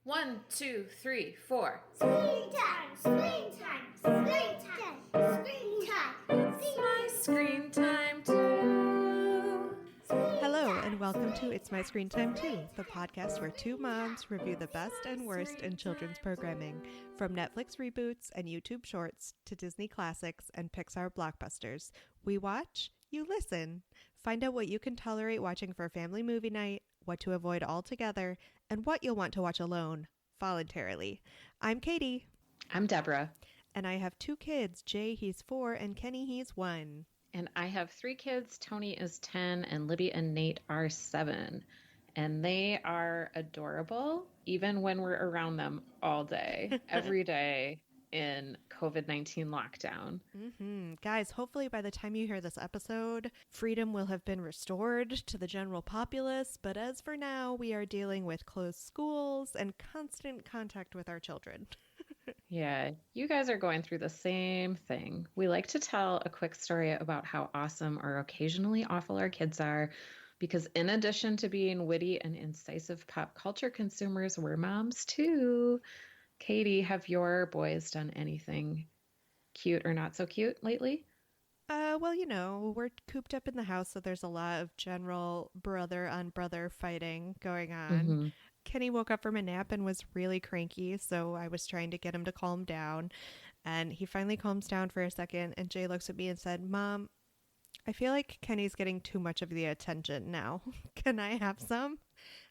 1, 2, 3, 4. Screen time, screen time, screen time, screen time. It's my screen time too. Hello, and welcome to It's My Screen Time Too, the podcast where two moms review the best and worst in children's programming, from Netflix reboots and YouTube shorts to Disney classics and Pixar blockbusters. We watch, you listen. Find out what you can tolerate watching for family movie night, what to avoid altogether, and what you'll want to watch alone, voluntarily. I'm Katie. I'm Deborah. And I have two kids. Jay, he's 4, and Kenny, he's 1. And I have 3 kids. Tony is 10, and Libby and Nate are 7. And they are adorable, even when we're around them all day, every day in COVID-19 lockdown. Guys, hopefully by the time you hear this episode, freedom will have been restored to the general populace. But as for now, we are dealing with closed schools and constant contact with our children. Yeah, you guys are going through the same thing. We like to tell a quick story about how awesome or occasionally awful our kids are, because in addition to being witty and incisive pop culture consumers, we're moms too. Katie, have your boys done anything cute or not so cute lately? Well, you know, we're cooped up in the house, so there's a lot of general brother-on-brother fighting going on. Kenny woke up from a nap and was really cranky, so I was trying to get him to calm down. And he finally calms down for a second, and Jay looks at me and said, "Mom, I feel like Kenny's getting too much of the attention now. Can I have some?"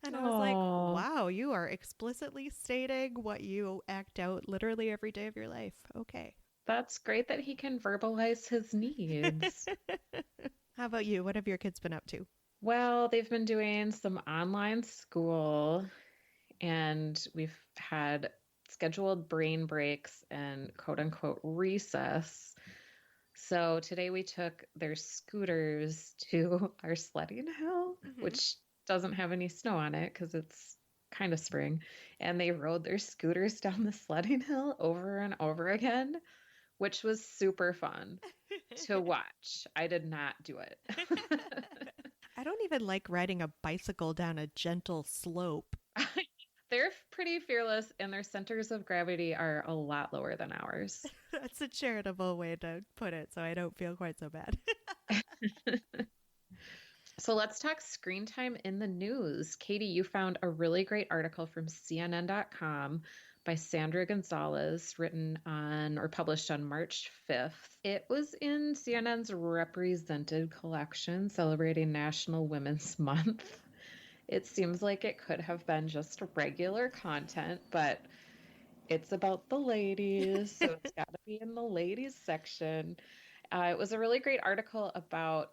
And I was like, wow, you are explicitly stating what you act out literally every day of your life. Okay. That's great that he can verbalize his needs. How about you? What have your kids been up to? Well, they've been doing some online school, and we've had scheduled brain breaks and quote unquote recess. So today we took their scooters to our sledding hill, which doesn't have any snow on it because it's kind of spring. And they rode their scooters down the sledding hill over and over again, which was super fun to watch. I did not do it. I don't even like riding a bicycle down a gentle slope. They're pretty fearless, and their centers of gravity are a lot lower than ours. That's a charitable way to put it, so I don't feel quite so bad. So let's talk screen time in the news. Katie, you found a really great article from CNN.com by Sandra Gonzalez, written on or published on March 5th. It was in CNN's Represented collection celebrating National Women's Month. It seems like it could have been just regular content, but it's about the ladies, so it's got to be in the ladies section. It was a really great article about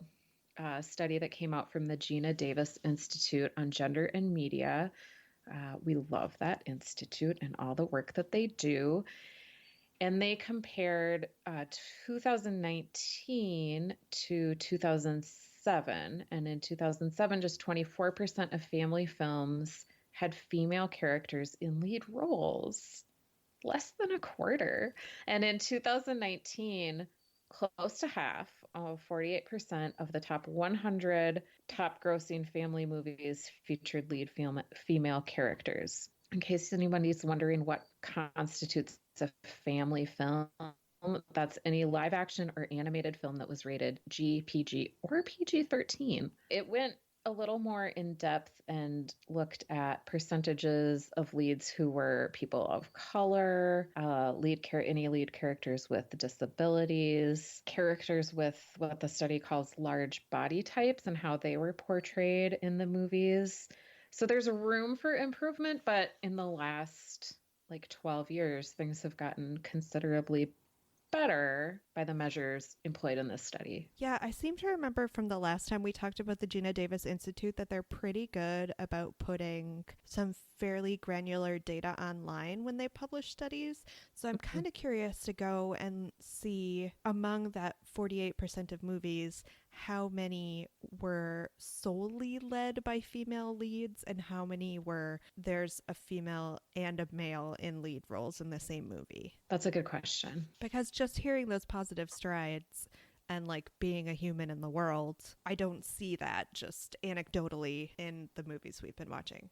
a study that came out from the Gina Davis Institute on Gender and Media. We love that institute and all the work that they do. And they compared 2019 to 2007. And in 2007, just 24% of family films had female characters in lead roles, less than a quarter. And in 2019, close to half, 48% of the top 100 top grossing family movies featured lead female characters. In case anybody's wondering what constitutes a family film, that's any live action or animated film that was rated G, PG, or PG-13. It went a little more in depth and looked at percentages of leads who were people of color, any lead characters with disabilities, characters with what the study calls large body types and how they were portrayed in the movies. So there's room for improvement, but in the last 12 years, things have gotten considerably better by the measures employed in this study. Yeah, I seem to remember from the last time we talked about the Gina Davis Institute that they're pretty good about putting some fairly granular data online when they publish studies. So I'm kind of curious to go and see among that 48% of movies, how many were solely led by female leads and how many were there's a female and a male in lead roles in the same movie. That's a good question. Because just hearing those positive strides, and like being a human in the world. I don't see that just anecdotally in the movies we've been watching.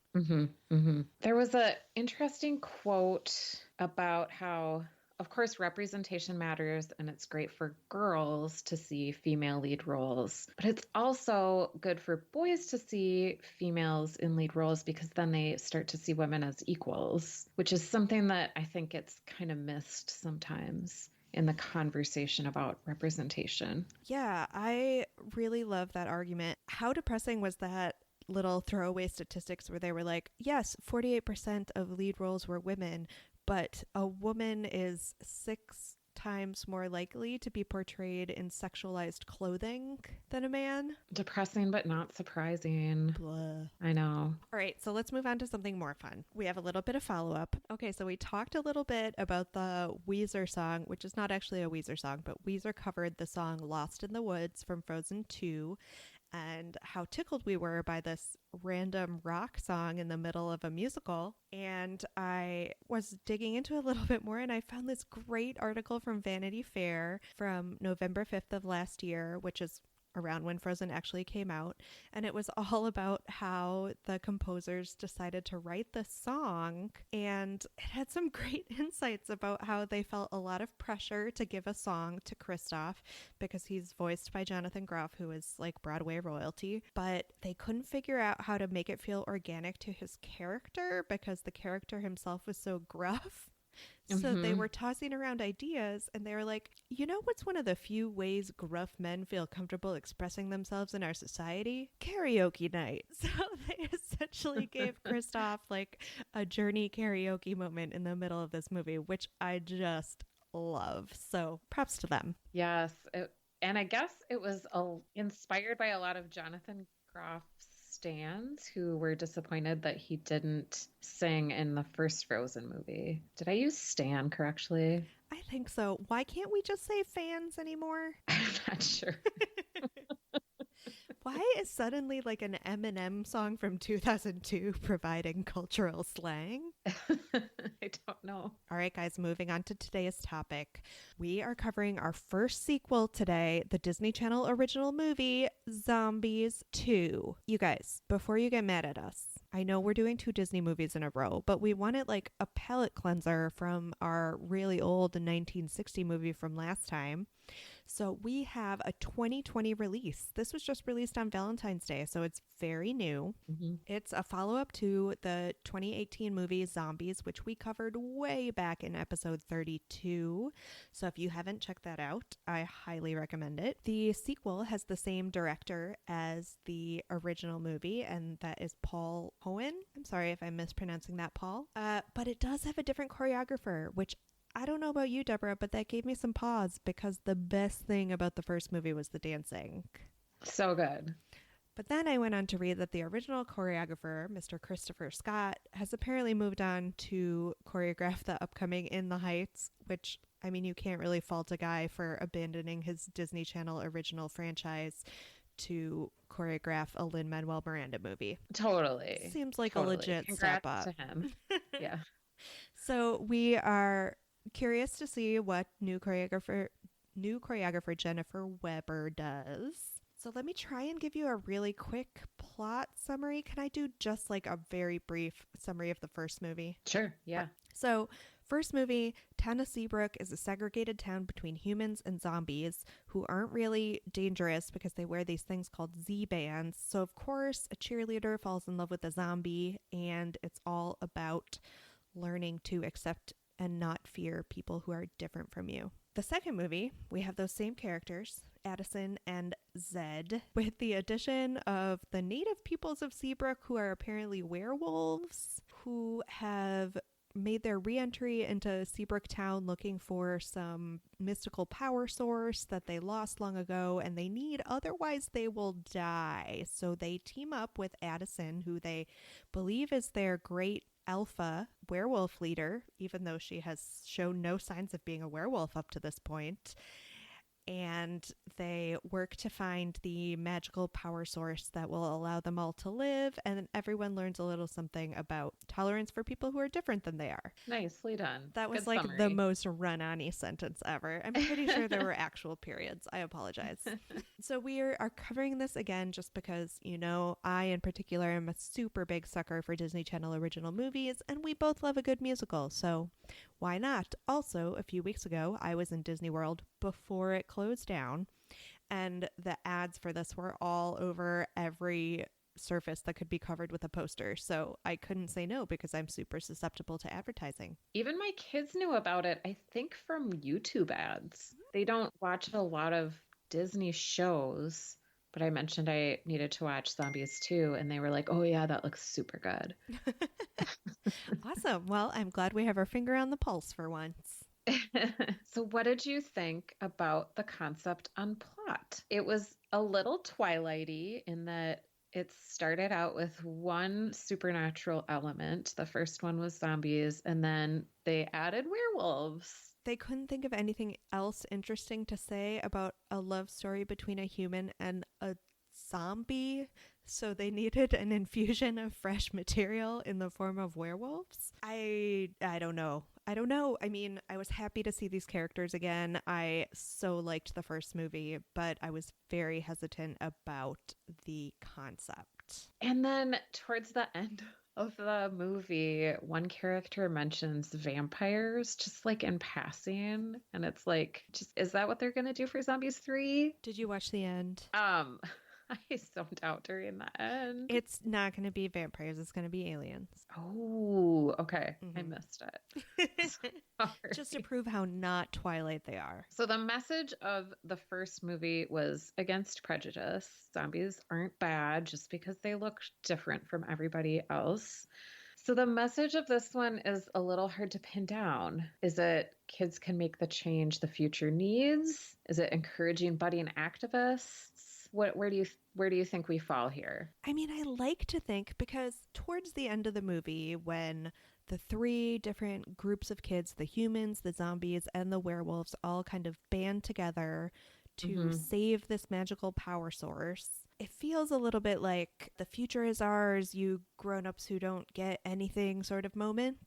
There was a interesting quote about how, of course, representation matters and it's great for girls to see female lead roles, but it's also good for boys to see females in lead roles because then they start to see women as equals, which is something that I think gets kind of missed sometimes in the conversation about representation. Yeah, I really love that argument. How depressing was that little throwaway statistics where they were like, yes, 48% of lead roles were women, but a woman is 6 times more likely to be portrayed in sexualized clothing than a man. Depressing, but not surprising. Blah. I know. All right, so let's move on to something more fun. We have a little bit of follow up. Okay, so we talked a little bit about the Weezer song, which is not actually a Weezer song, but Weezer covered the song Lost in the Woods from Frozen 2, and how tickled we were by this random rock song in the middle of a musical. And I was digging into it a little bit more, and I found this great article from Vanity Fair from November 5th of last year, which is around when Frozen actually came out. And it was all about how the composers decided to write this song. And it had some great insights about how they felt a lot of pressure to give a song to Kristof because he's voiced by Jonathan Groff, who is like Broadway royalty. But they couldn't figure out how to make it feel organic to his character because the character himself was so gruff. So they were tossing around ideas and they were like, you know what's one of the few ways gruff men feel comfortable expressing themselves in our society? Karaoke night. So they essentially gave Kristof like a journey karaoke moment in the middle of this movie, which I just love. So props to them. Yes. And I guess it was inspired by a lot of Jonathan Groff's stans who were disappointed that he didn't sing in the first Frozen movie. Did I use stan correctly? I think so. Why can't we just say fans anymore? I'm not sure. Why is suddenly like an Eminem song from 2002 providing cultural slang? I don't know. All right, guys, moving on to today's topic. We are covering our first sequel today, the Disney Channel original movie, Zombies 2. You guys, before you get mad at us, I know we're doing 2 Disney movies in a row, but we wanted like a palate cleanser from our really old 1960 movie from last time. So we have a 2020 release. This was just released on Valentine's Day, so it's very new. It's a follow-up to the 2018 movie Zombies, which we covered way back in episode 32. So if you haven't checked that out, I highly recommend it. The sequel has the same director as the original movie, and that is Paul Hohen. I'm sorry if I'm mispronouncing that, Paul. But it does have a different choreographer, which I don't know about you, Deborah, but that gave me some pause because the best thing about the first movie was the dancing. So good. But then I went on to read that the original choreographer, Mr. Christopher Scott, has apparently moved on to choreograph the upcoming In the Heights, which, I mean, you can't really fault a guy for abandoning his Disney Channel original franchise to choreograph a Lin-Manuel Miranda movie. Totally. Seems like totally. a legit Congrats step up. to him. Yeah. So we are curious to see what new choreographer Jennifer Weber does. So let me try and give you a really quick plot summary. Can I do just like a very brief summary of the first movie? Sure. Yeah. So first movie, town of Seabrook is a segregated town between humans and zombies who aren't really dangerous because they wear these things called Z-bands. So of course, a cheerleader falls in love with a zombie, and it's all about learning to accept and not fear people who are different from you. The second movie, we have those same characters, Addison and Zed, with the addition of the native peoples of Seabrook, who are apparently werewolves, who have made their re-entry into Seabrook town looking for some mystical power source that they lost long ago and they need, otherwise they will die. So they team up with Addison, who they believe is their great alpha werewolf leader, even though she has shown no signs of being a werewolf up to this point. and they work to find the magical power source that will allow them all to live. And then everyone learns a little something about tolerance for people who are different than they are. Nicely done. That was Good like the summary. most run-on-y sentence ever. I'm pretty sure there were actual periods. I apologize. So we are covering this again just because, you know, I in particular am a super big sucker for Disney Channel original movies, and we both love a good musical, so why not? Also, a few weeks ago, I was in Disney World before it closed down, and the ads for this were all over every surface that could be covered with a poster. So I couldn't say no because I'm super susceptible to advertising. Even my kids knew about it, I think, from YouTube ads. They don't watch a lot of Disney shows, but I mentioned I needed to watch Zombies too, and they were like, oh, yeah, that looks super good. Awesome. Well, I'm glad we have our finger on the pulse for once. So, what did you think about the concept on plot? It was a little Twilighty in that it started out with one supernatural element. The first one was zombies, and then they added werewolves. They couldn't think of anything else interesting to say about a love story between a human and a zombie, so they needed an infusion of fresh material in the form of werewolves. I don't know. I don't know. I mean, I was happy to see these characters again. I so liked the first movie, but I was very hesitant about the concept. And then towards the end of the movie, one character mentions vampires just like in passing. And it's like, just is that what they're going to do for Zombies 3? Did you watch the end? I zoned out during the end. It's not going to be vampires. It's going to be aliens. Oh, okay. I missed it. Just to prove how not Twilight they are. So the message of the first movie was against prejudice. Zombies aren't bad just because they look different from everybody else. So the message of this one is a little hard to pin down. Is it kids can make the change the future needs? Is it encouraging budding activists? Where do you think we fall here? I mean, I like to think because towards the end of the movie, when the three different groups of kids, the humans, the zombies, and the werewolves, all kind of band together to save this magical power source, it feels a little bit like the future is ours, you grown-ups who don't get anything sort of moment.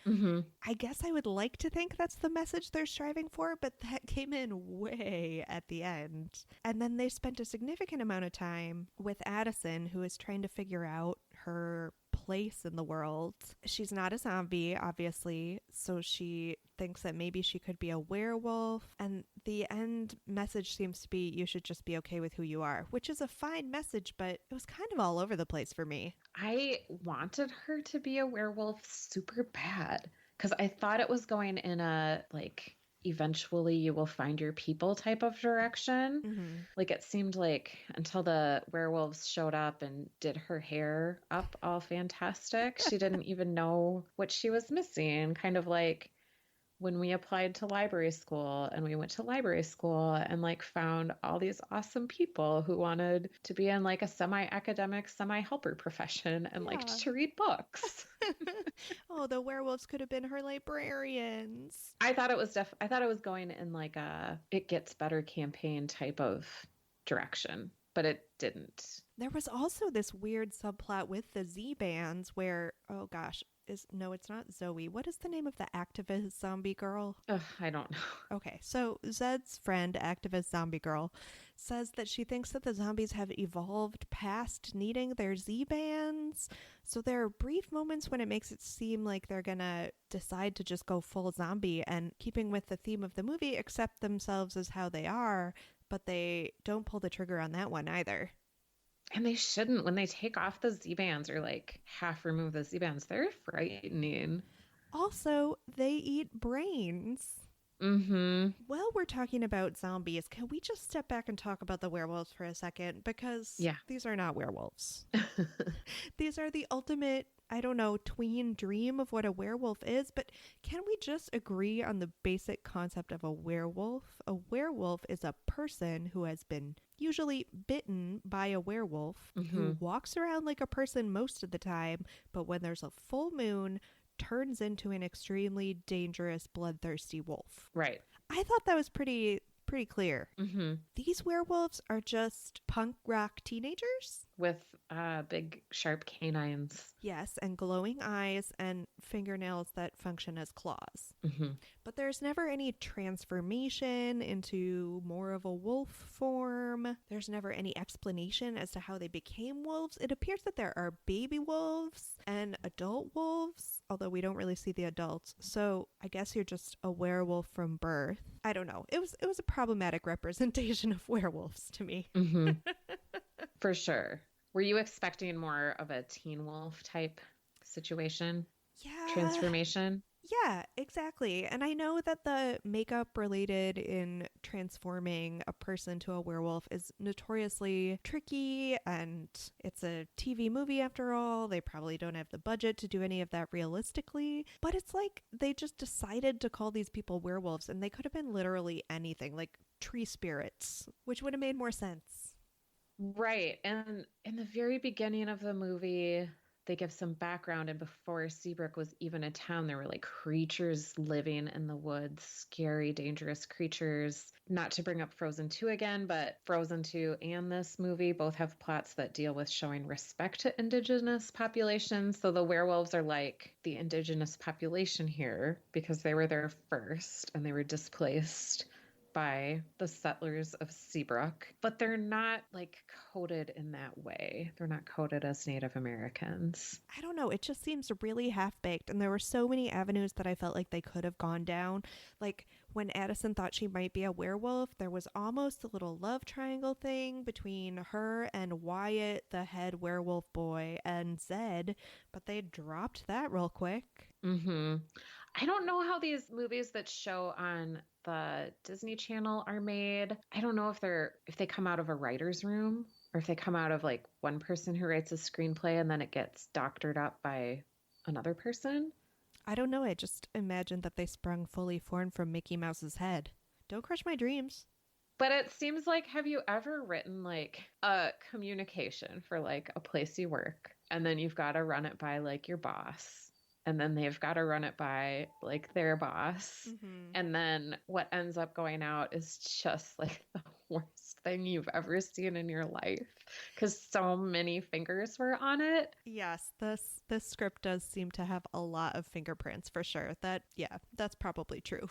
I guess I would like to think that's the message they're striving for, but that came in way at the end. And then they spent a significant amount of time with Addison, who is trying to figure out her place in the world. She's not a zombie, obviously, so she thinks that maybe she could be a werewolf. And the end message seems to be you should just be okay with who you are, which is a fine message, but it was kind of all over the place for me. I wanted her to be a werewolf super bad because I thought it was going in a like eventually you will find your people type of direction. Like it seemed like until the werewolves showed up and did her hair up all fantastic, she didn't even know what she was missing. Kind of like when we applied to library school and we went to library school and like found all these awesome people who wanted to be in like a semi-academic, semi-helper profession and liked to read books. Oh, the werewolves could have been her librarians. I thought it was going in like a it gets better campaign type of direction, but it didn't. There was also this weird subplot with the Z bands where, oh gosh, it's not Zoe. What is the name of the activist zombie girl? Ugh, I don't know. Okay, so Zed's friend, activist zombie girl, says that she thinks that the zombies have evolved past needing their Z bands. So there are brief moments when it makes it seem like they're gonna decide to just go full zombie and, keeping with the theme of the movie, accept themselves as how they are, but they don't pull the trigger on that one either. And they shouldn't. When they take off the Z-bands or like half remove the Z-bands, they're frightening. Also, they eat brains. Well, we're talking about zombies. Can we just step back and talk about the werewolves for a second? Because these are not werewolves. These are the ultimate, I don't know, tween dream of what a werewolf is. But can we just agree on the basic concept of a werewolf? A werewolf is a person who has been usually bitten by a werewolf, who walks around like a person most of the time, but when there's a full moon, turns into an extremely dangerous, bloodthirsty wolf. Right. I thought that was pretty pretty clear. Mm-hmm. These werewolves are just punk rock teenagers? With big, sharp canines. Yes, and glowing eyes and fingernails that function as claws. Mm-hmm. But there's never any transformation into more of a wolf form. There's never any explanation as to how they became wolves. It appears that there are baby wolves and adult wolves, although we don't really see the adults. So I guess you're just a werewolf from birth. I don't know. It was a problematic representation of werewolves to me. Mm-hmm. For sure. Were you expecting more of a teen wolf type situation? Yeah. Transformation? Yeah, exactly. And I know that the makeup related in transforming a person to a werewolf is notoriously tricky, and it's a TV movie after all. They probably don't have the budget to do any of that realistically. But it's like they just decided to call these people werewolves, and they could have been literally anything, like tree spirits, which would have made more sense. Right. And in the very beginning of the movie, they give some background. And before Seabrook was even a town, there were like creatures living in the woods, scary, dangerous creatures. Not to bring up Frozen 2 again, but Frozen 2 and this movie both have plots that deal with showing respect to indigenous populations. So the werewolves are like the indigenous population here because they were there first and they were displaced by the settlers of Seabrook, but they're not like coded in that way. They're not coded as Native Americans. I don't know. It just seems really half baked. And there were so many avenues that I felt like they could have gone down. Like when Addison thought she might be a werewolf, there was almost a little love triangle thing between her and Wyatt, the head werewolf boy, and Zed, but they dropped that real quick. Mm-hmm. I don't know how these movies that show on the Disney Channel are made. I don't know if they come out of a writer's room or if they come out of like one person who writes a screenplay and then it gets doctored up by another person. I don't know. I just imagined that they sprung fully formed from Mickey Mouse's head. Don't crush my dreams. But it seems like, have you ever written like a communication for like a place you work and then you've got to run it by like your boss? And then they've got to run it by like their boss. Mm-hmm. And then what ends up going out is just like the worst thing you've ever seen in your life because so many fingers were on it. Yes, this script does seem to have a lot of fingerprints for sure. That's probably true.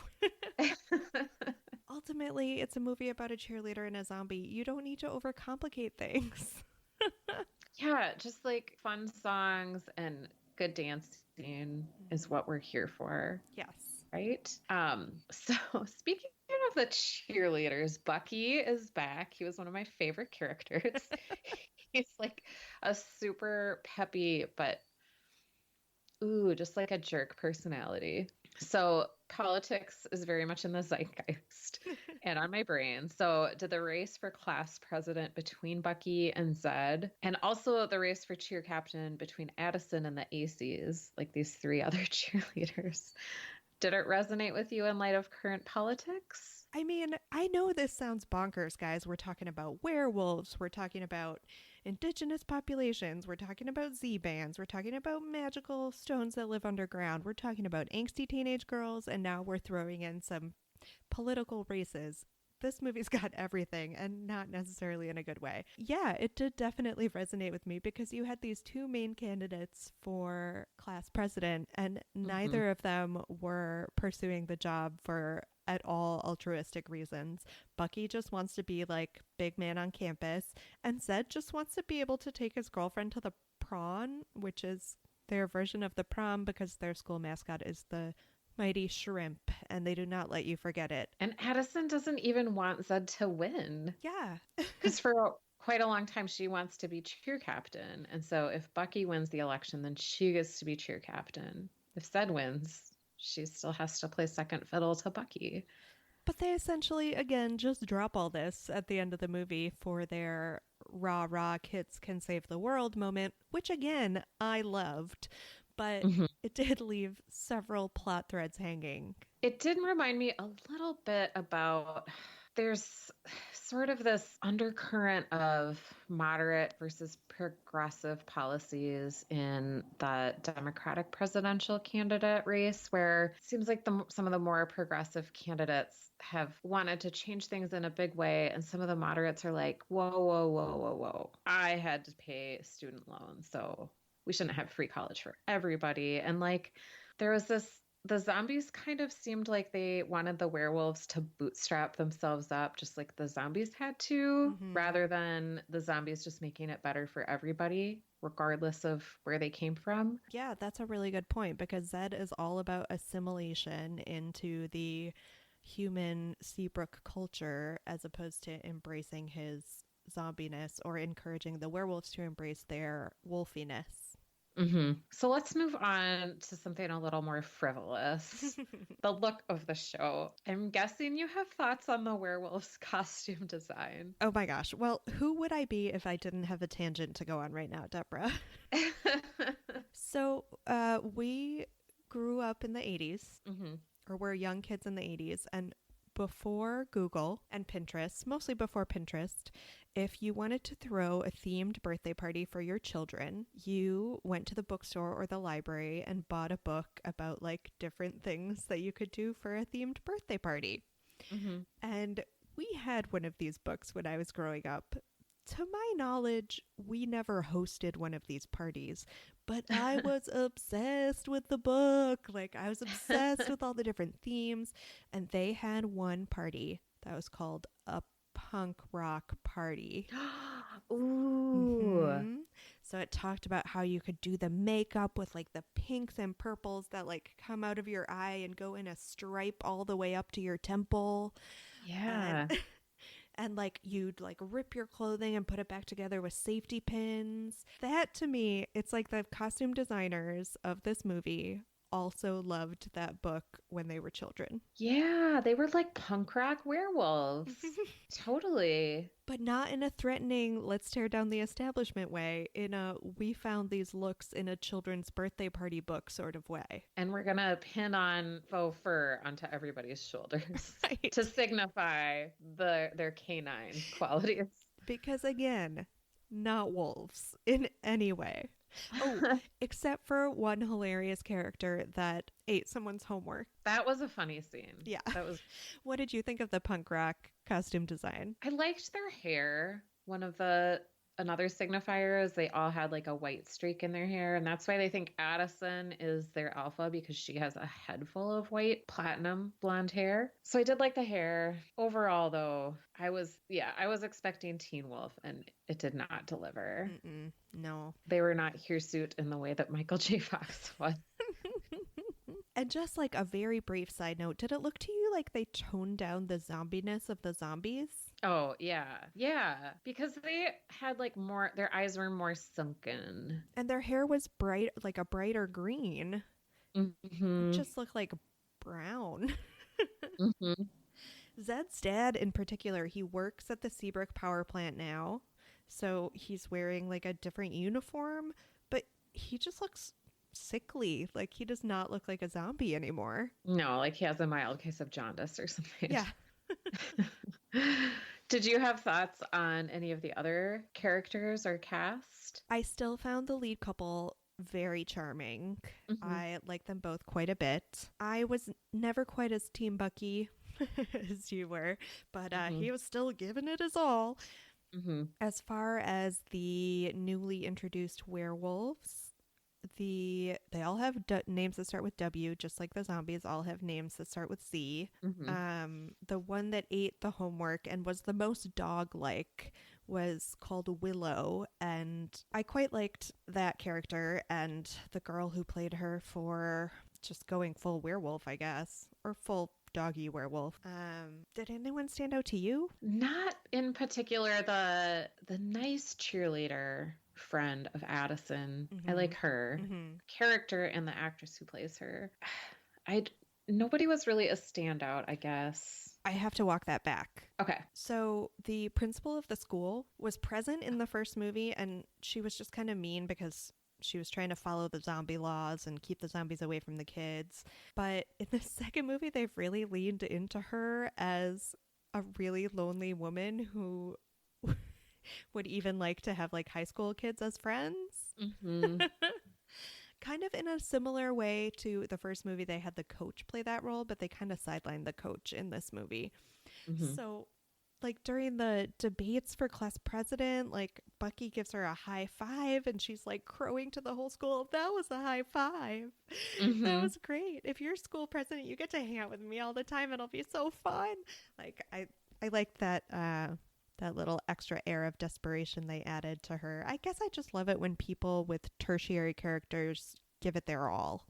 Ultimately, it's a movie about a cheerleader and a zombie. You don't need to overcomplicate things. Yeah, just like fun songs and good dancing is what we're here for. Yes. Right? So speaking of the cheerleaders, Bucky is back. He was one of my favorite characters. He's like a super peppy, but just like a jerk personality. So politics is very much in the zeitgeist and on my brain. So did the race for class president between Bucky and Zed, and also the race for cheer captain between Addison and the ACs, like these three other cheerleaders. Did it resonate with you in light of current politics? I mean, I know this sounds bonkers, guys. We're talking about werewolves. We're talking about indigenous populations. We're talking about Z-bands. We're talking about magical stones that live underground. We're talking about angsty teenage girls. And now we're throwing in some political races. This movie's got everything, and not necessarily in a good way. Yeah, it did definitely resonate with me because you had these two main candidates for class president, and neither of them were pursuing the job for at all altruistic reasons. Bucky just wants to be like big man on campus, and Zed just wants to be able to take his girlfriend to the prom, which is their version of the prom because their school mascot is the mighty shrimp, and they do not let you forget it. And Addison doesn't even want Zed to win. Yeah. Because for quite a long time, she wants to be cheer captain. And so if Bucky wins the election, then she gets to be cheer captain. If Zed wins, she still has to play second fiddle to Bucky. But they essentially, again, just drop all this at the end of the movie for their rah rah kids can save the world moment, which again, I loved. But it did leave several plot threads hanging. It did remind me a little bit about There's sort of this undercurrent of moderate versus progressive policies in the Democratic presidential candidate race, where it seems like some of the more progressive candidates have wanted to change things in a big way, and some of the moderates are like, whoa, whoa, whoa, whoa, whoa. I had to pay student loans, so we shouldn't have free college for everybody. And like, there was the zombies kind of seemed like they wanted the werewolves to bootstrap themselves up, just like the zombies had to, Mm-hmm. rather than the zombies just making it better for everybody, regardless of where they came from. Yeah, that's a really good point because Zed is all about assimilation into the human Seabrook culture as opposed to embracing his zombiness or encouraging the werewolves to embrace their wolfiness. So let's move on to something a little more frivolous. The look of the show. I'm guessing you have thoughts on the werewolf's costume design. Oh my gosh. Well, who would I be if I didn't have a tangent to go on right now, Deborah? So, we grew up in the 80s, hmm or we're young kids in the 80s, and before Google and Pinterest, mostly before Pinterest, if you wanted to throw a themed birthday party for your children, you went to the bookstore or the library and bought a book about like different things that you could do for a themed birthday party. hmm And we had one of these books when I was growing up. To my knowledge, we never hosted one of these parties, but I was obsessed with the book. Like, I was obsessed with all the different themes. And they had one party that was called a punk rock party. Ooh. hmm So it talked about how you could do the makeup with like the pinks and purples that like come out of your eye and go in a stripe all the way up to your temple. And Yeah. and like you'd like rip your clothing and put it back together with safety pins. That to me, it's like the costume designers of this movie also loved that book when they were children. Yeah, they were like punk rock werewolves. Totally. But not in a threatening, let's tear down the establishment way, in a we found these looks in a children's birthday party book sort of way. And we're gonna pin on faux fur onto everybody's shoulders Right. to signify their canine qualities. Because again, not wolves in any way. Oh, except for one hilarious character that ate someone's homework. That was a funny scene. Yeah. That was What did you think of the punk rock costume design? I liked their hair. One of the another signifier is they all had like a white streak in their hair, and that's why they think Addison is their alpha because she has a head full of white platinum blonde hair. So I did like the hair. Overall though, I was expecting Teen Wolf and it did not deliver. No. They were not hirsute in the way that Michael J. Fox was. And just like a very brief side note, did it look to you like they toned down the zombiness of the zombies? Oh, yeah. Yeah. Because they had like their eyes were more sunken. And their hair was bright, like a brighter green. It hmm just looked like brown. hmm Zed's dad, in particular, he works at the Seabrook power plant now. So he's wearing like a different uniform, but he just looks sickly. Like he does not look like a zombie anymore. No, like he has a mild case of jaundice or something. Yeah. Did you have thoughts on any of the other characters or cast? I still found the lead couple very charming. hmm I like them both quite a bit. I was never quite as Team Bucky as you were, but hmm he was still giving it his all. hmm As far as the newly introduced werewolves, they all have names that start with W, just like the zombies all have names that start with Z. hmm The one that ate the homework and was the most dog-like was called Willow, and I quite liked that character and the girl who played her for just going full werewolf, I guess, or full doggy werewolf. Did anyone stand out to you? Not in particular the nice cheerleader friend of Addison. I Mm-hmm. like her Mm-hmm. character and the actress who plays her. I nobody was really a standout, I guess. I have to walk that back. Okay. So the principal of the school was present in the first movie, and she was just kind of mean because she was trying to follow the zombie laws and keep the zombies away from the kids. But in the second movie, they've really leaned into her as a really lonely woman who would even like to have like high school kids as friends. Mm-hmm. Kind of in a similar way to the first movie, they had the coach play that role, but they kind of sidelined the coach in this movie. Mm-hmm. So, like during the debates for class president, like Bucky gives her a high five and she's like crowing to the whole school, "That was a high five." That Mm-hmm. was great. If you're school president, you get to hang out with me all the time. It'll be so fun. Like I like that that little extra air of desperation they added to her. I guess I just love it when people with tertiary characters give it their all.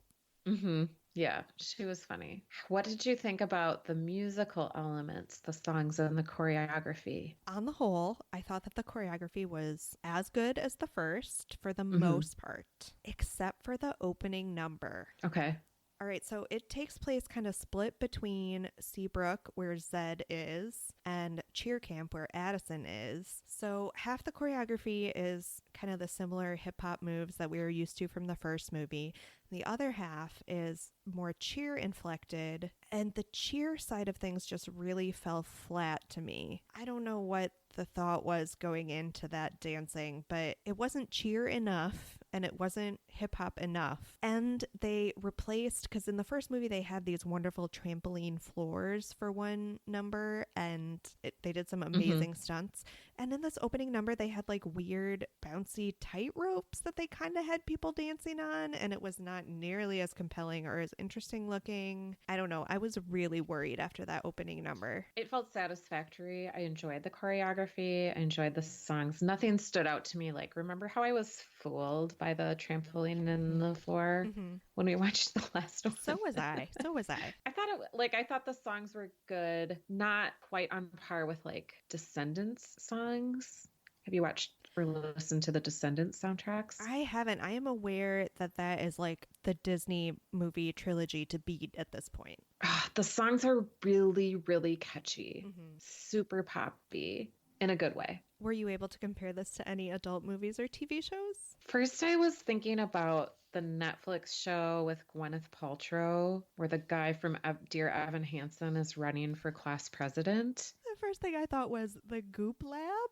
Mm-hmm. Yeah, she was funny. What did you think about the musical elements, the songs and the choreography? On the whole, I thought that the choreography was as good as the first for the Mm-hmm. most part, except for the opening number. Okay. All right, so it takes place kind of split between Seabrook, where Zed is, and Cheer Camp, where Addison is. So half the choreography is kind of the similar hip hop moves that we were used to from the first movie. The other half is more cheer inflected, and the cheer side of things just really fell flat to me. I don't know what the thought was going into that dancing, but it wasn't cheer enough and it wasn't hip hop enough. And they replaced, because in the first movie they had these wonderful trampoline floors for one number and they did some Mm-hmm. amazing stunts. And in this opening number, they had like weird bouncy tight ropes that they kind of had people dancing on, and it was not nearly as compelling or as interesting looking. I don't know. I was really worried after that opening number. It felt satisfactory. I enjoyed the choreography. I enjoyed the songs. Nothing stood out to me. Like, remember how I was fooled by the trampoline in Mm-hmm. the floor Mm-hmm. when we watched the last So one? was I. So was I. I thought I thought the songs were good, not quite on par with like Descendants songs. Have you watched or listened to the Descendants soundtracks? I haven't. I am aware that that is like the Disney movie trilogy to beat at this point. Ah, the songs are really, really catchy, Mm-hmm. super poppy in a good way. Were you able to compare this to any adult movies or TV shows? First, I was thinking about the Netflix show with Gwyneth Paltrow, where the guy from Dear Evan Hansen is running for class president. The first thing I thought was the Goop Lab.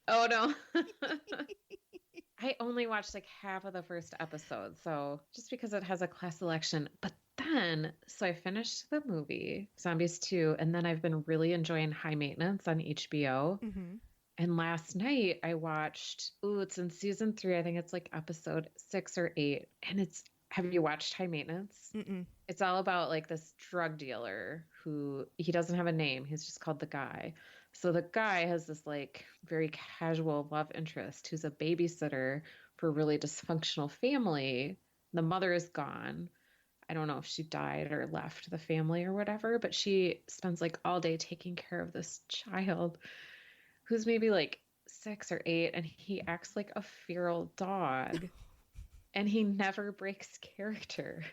Oh no. I only watched like half of the first episode, so just because it has a class selection. But then, so I finished the movie, Zombies 2, and then I've been really enjoying High Maintenance on HBO. Mm-hmm. And last night I watched, it's in season 3. I think it's like episode 6 or 8. And have you watched High Maintenance? Mm-mm. It's all about like this drug dealer who he doesn't have a name. He's just called the guy. So the guy has this like very casual love interest who's a babysitter for a really dysfunctional family. The mother is gone. I don't know if she died or left the family or whatever, but she spends like all day taking care of this child who's maybe like 6 or 8, and he acts like a feral dog. And he never breaks character.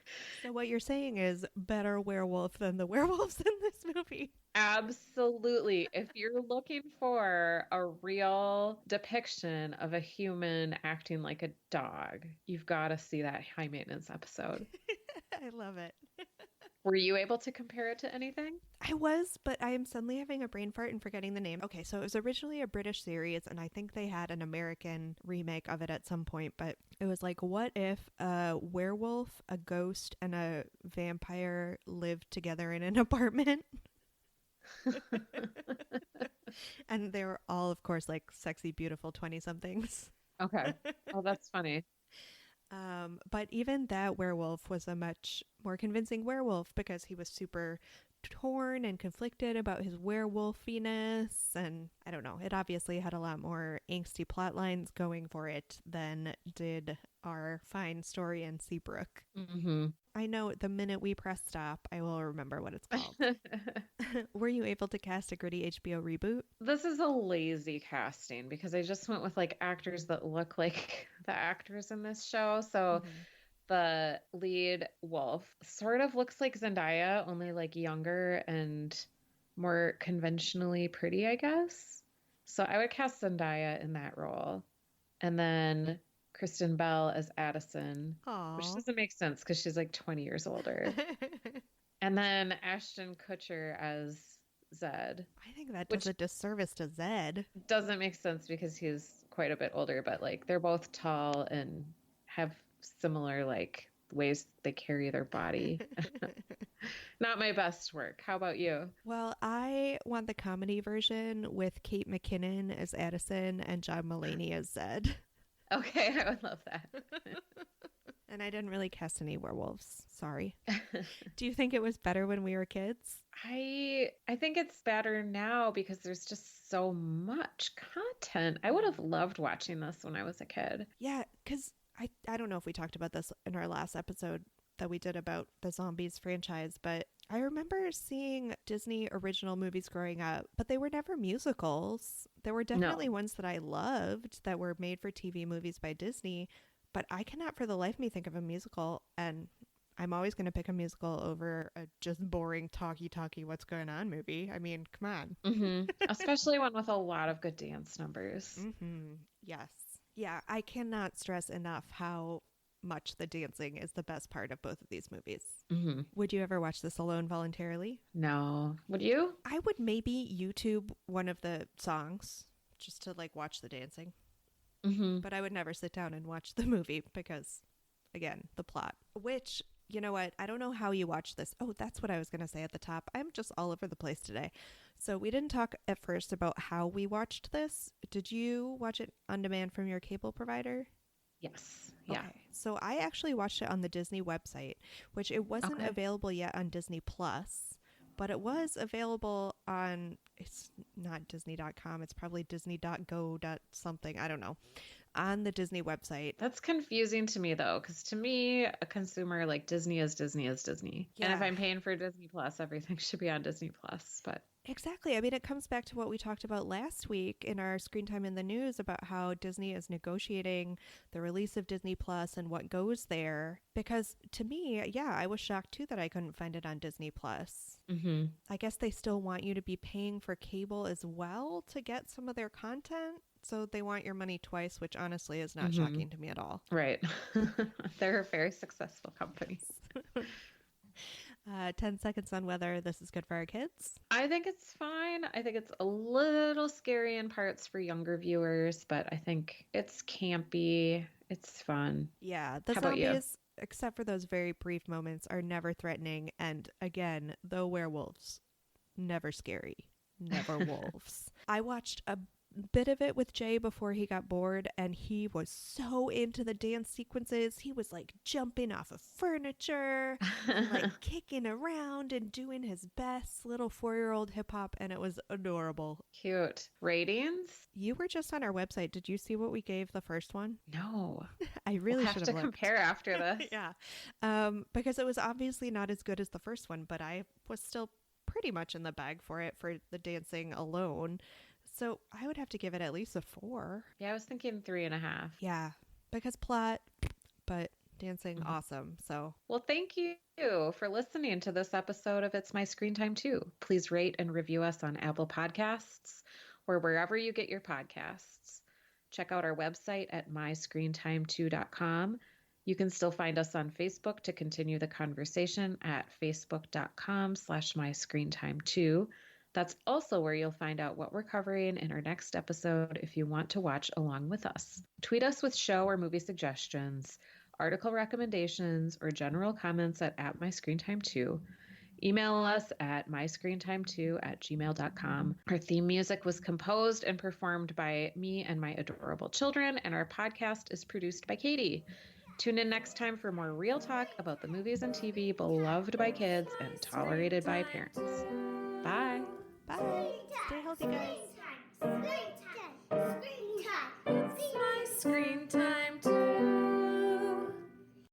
So what you're saying is better werewolf than the werewolves in this movie. Absolutely. If you're looking for a real depiction of a human acting like a dog, you've got to see that High Maintenance episode. I love it. Were you able to compare it to anything? I was, but I am suddenly having a brain fart and forgetting the name. Okay, so it was originally a British series, and I think they had an American remake of it at some point, but it was like, what if a werewolf, a ghost, and a vampire lived together in an apartment? And they were all, of course, like sexy, beautiful 20-somethings. Okay. Oh, that's funny. But even that werewolf was a much more convincing werewolf because he was super torn and conflicted about his werewolfiness. And I don't know, it obviously had a lot more angsty plot lines going for it than did our fine story in Seabrook. Mm-hmm. I know the minute we press stop, I will remember what it's called. Were you able to cast a gritty HBO reboot? This is a lazy casting because I just went with like actors that look like the actors in this show. So Mm-hmm. the lead wolf sort of looks like Zendaya, only like younger and more conventionally pretty, I guess. So I would cast Zendaya in that role. And then Kristen Bell as Addison, which Aww. doesn't make sense because she's like 20 years older. And then Ashton Kutcher as Zed, I think that does which a disservice to Zed. doesn't make sense because he's quite a bit older, but like they're both tall and have similar like ways they carry their body. Not my best work. How about you? Well, I want the comedy version with Kate McKinnon as Addison and John Mulaney as Zed. Okay, I would love that. And I didn't really cast any werewolves. Sorry. Do you think it was better when we were kids? I think it's better now because there's just so much content. I would have loved watching this when I was a kid. Yeah, because I don't know if we talked about this in our last episode that we did about the Zombies franchise, but I remember seeing Disney original movies growing up, but they were never musicals. There were definitely No. ones that I loved that were made for TV movies by Disney, but I cannot for the life of me think of a musical, and I'm always going to pick a musical over a just boring talky what's going on movie. I mean, come on. Especially one with a lot of good dance numbers. Yes. Yeah, I cannot stress enough how much the dancing is the best part of both of these movies. hmm Would you ever watch this alone voluntarily? No. Would you? I would maybe YouTube one of the songs just to like watch the dancing, hmm but I would never sit down and watch the movie because, again, the plot. Which, you know what? I don't know how you watch this. Oh, that's what I was going to say at the top. I'm just all over the place today. So we didn't talk at first about how we watched this. Did you watch it on demand from your cable provider? Yes. Yeah. Okay. So I actually watched it on the Disney website, which it wasn't Okay. available yet on Disney Plus, but it was available on, it's not Disney.com, it's probably Disney.go. something, I don't know, on the Disney website. That's confusing to me though, because to me, a consumer like Disney is Disney is Disney. And if Yeah. I'm paying for Disney Plus, everything should be on Disney Plus. But Exactly. I mean, it comes back to what we talked about last week in our Screen Time in the News about how Disney is negotiating the release of Disney Plus and what goes there. Because to me, yeah, I was shocked too that I couldn't find it on Disney Plus. I guess they still want you to be paying for cable as well to get some of their content. So they want your money twice, which honestly is not shocking to me at all. Right. They're a very successful company. 10 seconds on whether this is good for our kids. I think it's fine. I think it's a little scary in parts for younger viewers, but I think it's campy. It's fun. Yeah, the How about you? zombies, except for those very brief moments, are never threatening. And again, the werewolves, never scary. Never wolves. I watched a bit of it with Jay before he got bored, and he was so into the dance sequences. He was like jumping off of furniture and like kicking around and doing his best little 4-year-old hip hop, and it was adorable. Cute. Ratings? You were just on our website. Did you see what we gave the first one? No. I really We'll have should to have looked. compare after this. Yeah. Because it was obviously not as good as the first one, but I was still pretty much in the bag for it for the dancing alone. So I would have to give it at least a 4. Yeah, I was thinking 3.5. Yeah. Because plot, but dancing, awesome. So Well, thank you for listening to this episode of It's My Screen Time Too. Please rate and review us on Apple Podcasts or wherever you get your podcasts. Check out our website at myscreentime2.com. You can still find us on Facebook to continue the conversation at facebook.com/myscreentime2. That's also where you'll find out what we're covering in our next episode if you want to watch along with us. Tweet us with show or movie suggestions, article recommendations, or general comments at @myscreentime2. Email us at myscreentime2@gmail.com. Our theme music was composed and performed by me and my adorable children, and our podcast is produced by Katie. Tune in next time for more real talk about the movies and TV beloved by kids and tolerated by parents. Bye. bye. Stay healthy, guys.